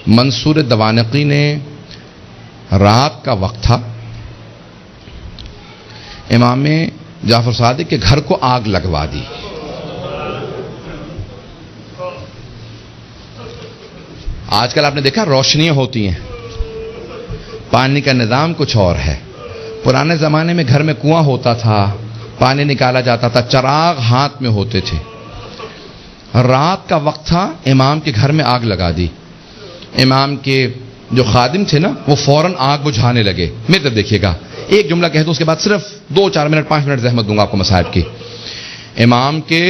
منصور دوانقی نے رات کا وقت تھا، امام جعفر صادق کے گھر کو آگ لگوا دی. آج کل آپ نے دیکھا روشنیاں ہوتی ہیں، پانی کا نظام کچھ اور ہے. پرانے زمانے میں گھر میں کنواں ہوتا تھا، پانی نکالا جاتا تھا، چراغ ہاتھ میں ہوتے تھے. رات کا وقت تھا، امام کے گھر میں آگ لگا دی. امام کے جو خادم تھے نا وہ فوراً آگ بجھانے لگے. میری طرف دیکھیے گا، ایک جملہ کہہ دو اس کے بعد صرف 2-4 منٹ 5 منٹ زحمت دوں گا آپ کو مصائب کی. امام کے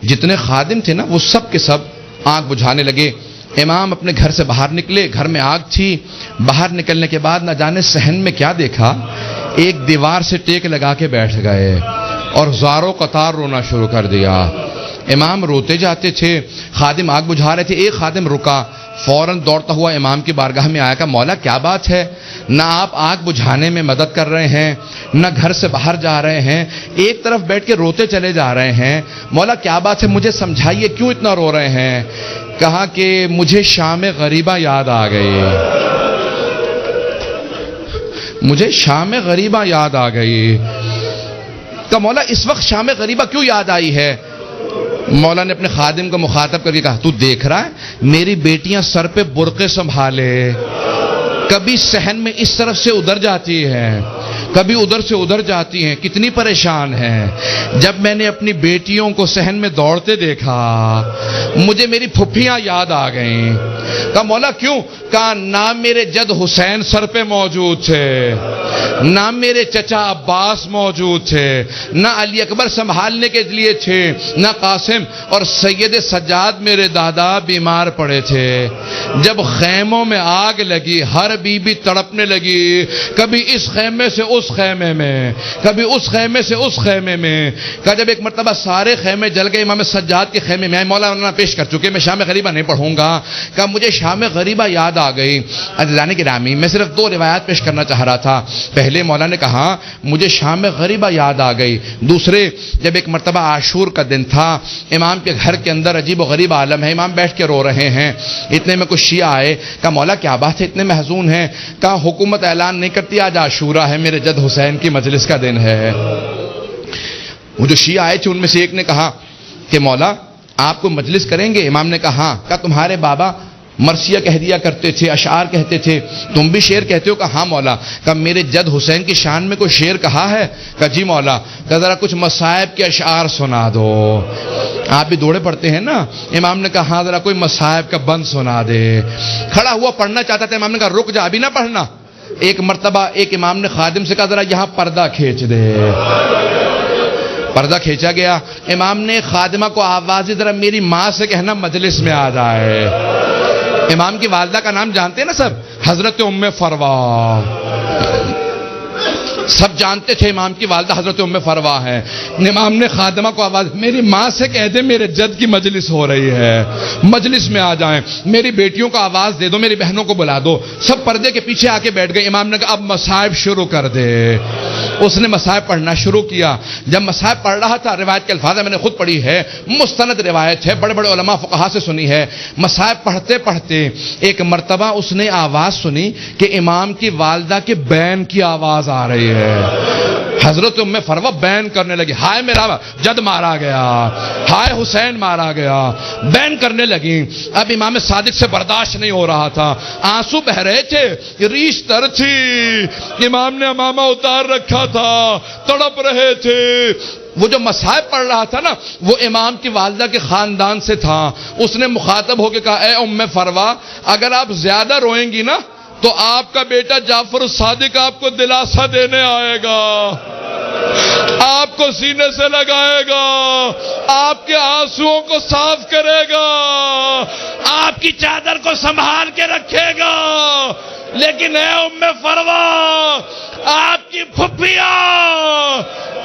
جتنے خادم تھے نا وہ سب کے سب آگ بجھانے لگے. امام اپنے گھر سے باہر نکلے، گھر میں آگ تھی. باہر نکلنے کے بعد نہ جانے صحن میں کیا دیکھا، ایک دیوار سے ٹیک لگا کے بیٹھ گئے اور زاروں قطار رونا شروع کر دیا. امام روتے جاتے تھے، خادم آگ بجھا رہے تھے. ایک خادم رکا، فوراً دوڑتا ہوا امام کی بارگاہ میں آیا. کہا مولا کیا بات ہے، نہ آپ آگ بجھانے میں مدد کر رہے ہیں، نہ گھر سے باہر جا رہے ہیں، ایک طرف بیٹھ کے روتے چلے جا رہے ہیں. مولا کیا بات ہے، مجھے سمجھائیے کیوں اتنا رو رہے ہیں. کہا کہ مجھے شام غریبہ یاد آ گئی، مجھے شام غریبہ یاد آ گئی. کہا مولا اس وقت شام غریبہ کیوں یاد آئی ہے. مولا نے اپنے خادم کو مخاطب کر کے کہا تو دیکھ رہا ہے میری بیٹیاں سر پہ برقعے سنبھالے، کبھی صحن میں اس طرف سے ادھر جاتی ہیں، کبھی ادھر سے ادھر جاتی ہیں، کتنی پریشان ہیں. جب میں نے اپنی بیٹیوں کو صحن میں دوڑتے دیکھا مجھے میری پھپھیاں یاد آ گئیں. کہا مولا کیوں. کہا نہ میرے جد حسین سر پہ موجود تھے، نہ میرے چچا عباس موجود تھے، نہ علی اکبر سنبھالنے کے لیے تھے، نہ قاسم، اور سید سجاد میرے دادا بیمار پڑے تھے. جب خیموں میں آگ لگی ہر بی بی تڑپنے لگی، کبھی اس خیمے سے اس خیمے میں، کبھی اس خیمے سے اس خیمے میں. کہ جب ایک مرتبہ سارے خیمے جل گئے، امام سجاد کے خیمے میں مولانا پیش کر چکے، میں شام غریبہ نہیں پڑھوں گا. کہ مجھے شام غریبہ یاد آ گئی. عزیزان گرامی میں صرف 2 روایات پیش کرنا چاہ رہا تھا. پہلے مولا نے کہا مجھے شام غریبہ یاد آ گئی. دوسرے جب ایک مرتبہ عاشور کا دن تھا، امام کے گھر کے اندر عجیب و غریب عالم ہے، امام بیٹھ کے رو رہے ہیں. اتنے میں کچھ شیعہ آئے. کہا مولا کیا بات ہے اتنے محزون ہیں. کہا حکومت اعلان نہیں کرتی آج عاشورہ ہے، میرے جد حسین کی مجلس کا دن ہے. وہ جو شیعہ آئے تھے ان میں سے ایک نے کہا کہ مولا آپ کو مجلس کریں گے. امام نے کہا ہاں. کہا تمہارے بابا مرثیہ کہہ دیا کرتے تھے، اشعار کہتے تھے، تم بھی شعر کہتے ہو. کہا ہاں مولا. کہا میرے جد حسین کی شان میں کوئی شعر کہا ہے. کہا جی مولا. کہا ذرا کچھ مصائب کے اشعار سنا دو. آپ بھی دوڑے پڑتے ہیں نا. امام نے کہا ہاں ذرا کوئی مصائب کا بند سنا دے. کھڑا ہوا پڑھنا چاہتا تھا. امام نے کہا رک جا ابھی نہ پڑھنا. ایک مرتبہ ایک امام نے خادم سے کہا ذرا یہاں پردہ کھینچ دے. پردہ کھینچا گیا. امام نے خادمہ کو آواز دی ذرا میری ماں سے کہنا مجلس میں آ جائے. امام کی والدہ کا نام جانتے ہیں نا سب، حضرت ام فروا. سب جانتے تھے امام کی والدہ حضرت ام فروا ہے. امام نے خادمہ کو آواز میری ماں سے کہہ دے میرے جد کی مجلس ہو رہی ہے، مجلس میں آ جائیں. میری بیٹیوں کو آواز دے دو، میری بہنوں کو بلا دو. سب پردے کے پیچھے آ کے بیٹھ گئے. امام نے کہا اب مصائب شروع کر دے. اس نے مصائب پڑھنا شروع کیا. جب مصائب پڑھ رہا تھا، روایت کے الفاظ میں نے خود پڑھی ہے، مستند روایت ہے، بڑے بڑے علماء فقہا سے سنی ہے. مصائب پڑھتے پڑھتے ایک مرتبہ اس نے آواز سنی کہ امام کی والدہ کے بین کی آواز آ رہی ہے. حضرت ام فروا بین کرنے لگی، ہائے میرا جد مارا گیا، ہائے حسین مارا گیا. بین کرنے لگی. اب امام صادق سے برداشت نہیں ہو رہا تھا، آنسو بہ رہے تھے، ریش تر تھی. امام نے امامہ اتار رکھا تھا، تڑپ رہے تھے. وہ جو مصائب پڑھ رہا تھا نا وہ امام کی والدہ کے خاندان سے تھا. اس نے مخاطب ہو کے کہا اے ام فروا اگر آپ زیادہ روئیں گی نا تو آپ کا بیٹا جعفر الصادق آپ کو دلاسا دینے آئے گا، آپ کو سینے سے لگائے گا، آپ کے آنسوؤں کو صاف کرے گا، آپ کی چادر کو سنبھال کے رکھے گا. لیکن اے ام فروا آپ کی پھپھیاں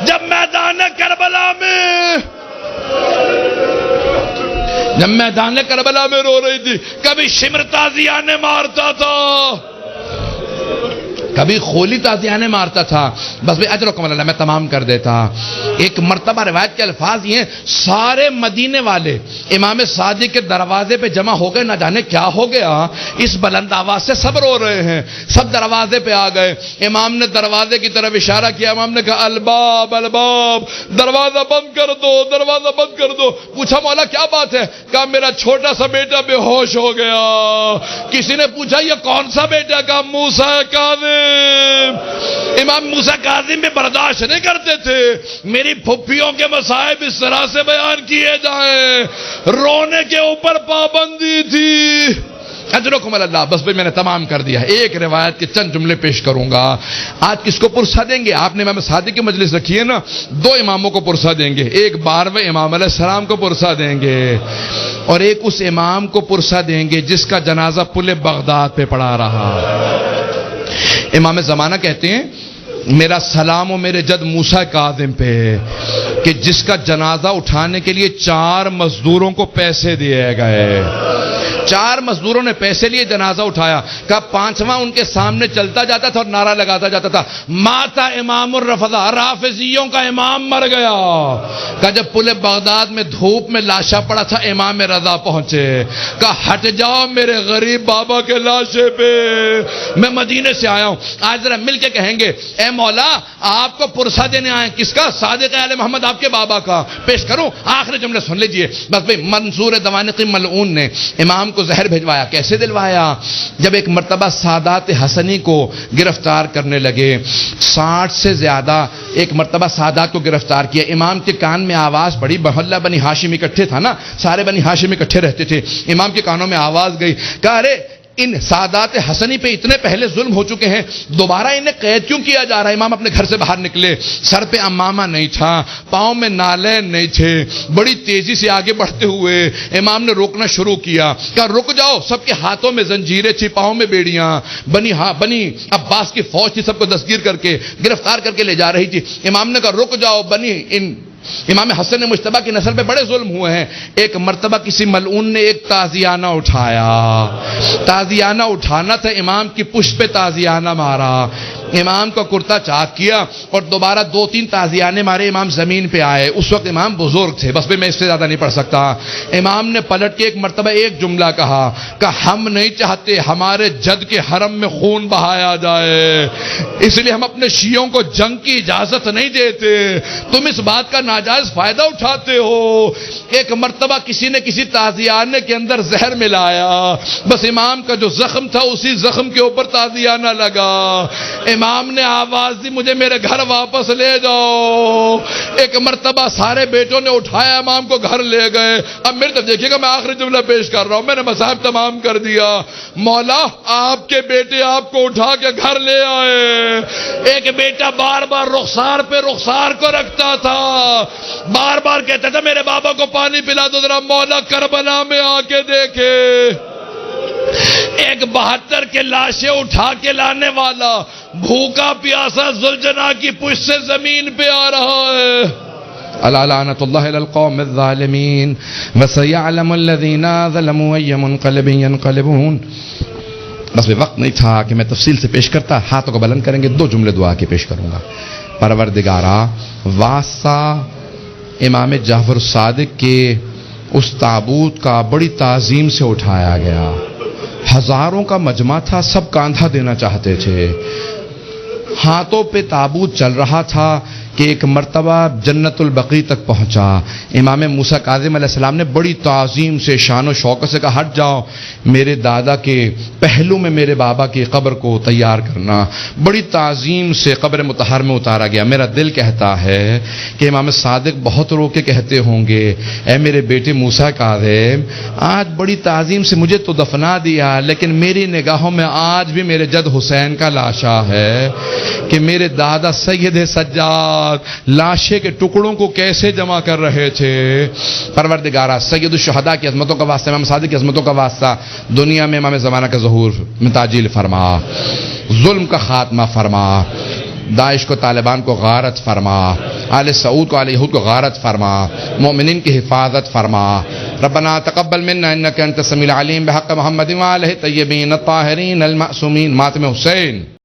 جب میدان کربلا میں رو رہی تھی، کبھی شمر تازیانہ مارتا تھا، کبھی خولی تازیانے مارتا تھا، بس بھائی اجرکم اللہ میں تمام کر دیتا۔ ایک مرتبہ روایت کے الفاظ یہ ہیں، سارے مدینے والے امام صادق کے دروازے پہ جمع ہو گئے، نہ جانے کیا ہو گیا، اس بلند آواز سے سب رو رہے ہیں، سب دروازے پہ آ گئے۔ امام نے دروازے کی طرف اشارہ کیا، امام نے کہا الباب الباب، دروازہ بند کر دو، دروازہ بند کر دو۔ پوچھا مولا کیا بات ہے؟ کہا میرا چھوٹا سا بیٹا بے ہوش ہو گیا۔ کسی نے پوچھا یہ کون سا بیٹا؟ کہا موسیٰ کاظم۔ امام موسیٰ کاظم بھی برداشت نہیں کرتے تھے میری پھپھیوں کے مصائب اس طرح سے بیان کیے جائیں، رونے کے اوپر پابندی تھی۔ اجرکم اللہ، بس بھئی میں نے تمام کر دیا۔ ایک روایت کے چند جملے پیش کروں گا۔ آج کس کو پرسہ دیں گے؟ آپ نے امام صادق کی مجلس رکھی ہے نا، دو اماموں کو پرسہ دیں گے، ایک 12ویں امام علیہ السلام کو پرسہ دیں گے اور ایک اس امام کو پرسہ دیں گے جس کا جنازہ پل بغداد پہ پڑا رہا۔ امام زمانہ کہتے ہیں میرا سلام و میرے جد موسیٰ کاظم پہ کہ جس کا جنازہ اٹھانے کے لیے 4 مزدوروں کو پیسے دیے گئے، 4 مزدوروں نے پیسے لیے جنازہ اٹھایا۔ کہا 5واں ان کے سامنے چلتا جاتا تھا اور نعرہ لگاتا جاتا تھا ماتا امام الرفضہ، رافضیوں کا امام مر گیا۔ کہا جب پل بغداد میں دھوپ میں لاشا پڑا تھا امام رضا پہنچے، کہا ہٹ جاؤ میرے غریب بابا کے لاشے پہ، میں مدینے سے آیا ہوں۔ آج ذرا مل کے کہیں گے اے مولا آپ کو پرسہ دینے آئے، کس کا؟ صادق آل محمد آپ کے بابا کا۔ پیش کروں آخری جملے سن لیجئے بس بھئی۔ منصور دوانقی ملعون نے امام کو زہر بھجوایا۔ کیسے دلوایا؟ جب ایک مرتبہ سادات حسنی کو گرفتار کرنے لگے، 60 سے زیادہ ایک مرتبہ سادات کو گرفتار کیا، امام کے کان میں آواز پڑی، محلہ بنی ہاشم اکٹھے تھا نا، سارے بنی ہاشم اکٹھے رہتے تھے، امام کے کانوں میں آواز گئی، کہا ارے ان سادات حسنی پہ اتنے پہلے ظلم ہو چکے ہیں، دوبارہ انہیں قید کیوں کیا جا رہا ہے؟ امام اپنے گھر سے باہر نکلے، سر پہ امامہ نہیں تھا، پاؤں میں نالین نہیں تھے، بڑی تیزی سے آگے بڑھتے ہوئے امام نے روکنا شروع کیا، کہا رک جاؤ۔ سب کے ہاتھوں میں زنجیریں تھی، پاؤں میں بیڑیاں، بنی عباس کی فوج تھی، سب کو دستگیر کر کے گرفتار کر کے لے جا رہی تھی۔ امام نے کہا رک جاؤ، امام حسن مجتبیٰ کی نسل پہ بڑے ظلم ہوئے ہیں۔ ایک مرتبہ کسی ملعون نے ایک تازیانہ اٹھایا، تازیانہ اٹھانا تھا، امام کی پشت پہ تازیانہ مارا، امام کا کرتا چاک کیا اور دوبارہ 2-3 تازیانے مارے، امام زمین پہ آئے۔ اس وقت امام بزرگ تھے، بس میں اس سے زیادہ نہیں پڑھ سکتا۔ امام نے پلٹ کے ایک مرتبہ ایک جملہ کہا کہ ہم نہیں چاہتے ہمارے جد کے حرم میں خون بہایا جائے، اس لیے ہم اپنے شیعوں کو جنگ کی اجازت نہیں دیتے، تم اس بات کا ناجائز فائدہ اٹھاتے ہو۔ ایک مرتبہ کسی نے کسی تازیانے کے اندر زہر ملایا، بس امام کا جو زخم تھا اسی زخم کے اوپر تازیانہ لگا، امام نے آواز دی مجھے میرے گھر واپس لے جاؤ۔ ایک مرتبہ سارے بیٹوں نے اٹھایا، امام کو گھر لے گئے۔ اب میرے طرف دیکھیے گا، میں آخری جملہ پیش کر رہا ہوں، میں نے مصائب تمام کر دیا۔ مولا آپ کے بیٹے آپ کو اٹھا کے گھر لے آئے، ایک بیٹا بار بار رخسار پہ رخسار کو رکھتا تھا، بار بار کہتا تھا میرے بابا کو پانی پلا دو ذرا، مولا کربلا میں آ کے دیکھے ایک 72 کے لاشیں اٹھا کے لانے والا بھوکا پیاسا ذوالجناح کی پشت سے زمین پہ آ رہا ہے۔ الا لعنت اللہ علی القوم الظالمین وسيعلم الذين ظلموا اي منقلب ينقلبون۔ بس وقت نہیں تھا کہ میں تفصیل سے پیش کرتا، ہاتھوں کو بلند کریں گے، 2 جملے دعا کے پیش کروں گا۔ پروردگارا، واسطہ امام جعفر صادق کے اس تابوت کا بڑی تعظیم سے اٹھایا گیا، ہزاروں کا مجمع تھا، سب کاندھا دینا چاہتے تھے، ہاتھوں پہ تابوت چل رہا تھا کہ ایک مرتبہ جنت البقیع تک پہنچا۔ امام موسیٰ کاظم علیہ السلام نے بڑی تعظیم سے شان و شوکت سے کہا ہٹ جاؤ، میرے دادا کے پہلو میں میرے بابا کی قبر کو تیار کرنا۔ بڑی تعظیم سے قبر مطہر میں اتارا گیا۔ میرا دل کہتا ہے کہ امام صادق بہت رو کے کہتے ہوں گے اے میرے بیٹے موسیٰ کاظم، آج بڑی تعظیم سے مجھے تو دفنا دیا، لیکن میری نگاہوں میں آج بھی میرے جد حسین کا لاشا ہے کہ میرے دادا سید سجاد لاشے کے ٹکڑوں کو کیسے جمع کر رہے تھے۔ پروردگارا، سید الشہداء کی عظمتوں کا واسطہ، امام صادق کی عظمتوں کا واسطہ، دنیا میں امام زمانہ کا ظہور میں تعجیل فرما، ظلم کا خاتمہ فرما، داعش کو طالبان کو غارت فرما، آل سعود کو آل یہود کو غارت فرما، مومنین کی حفاظت فرما۔ ربنا تقبل منا انک انت السمیع العلیم بحق محمد وآلہ الطیبین الطاہرین المعصومین۔ ماتم حسین۔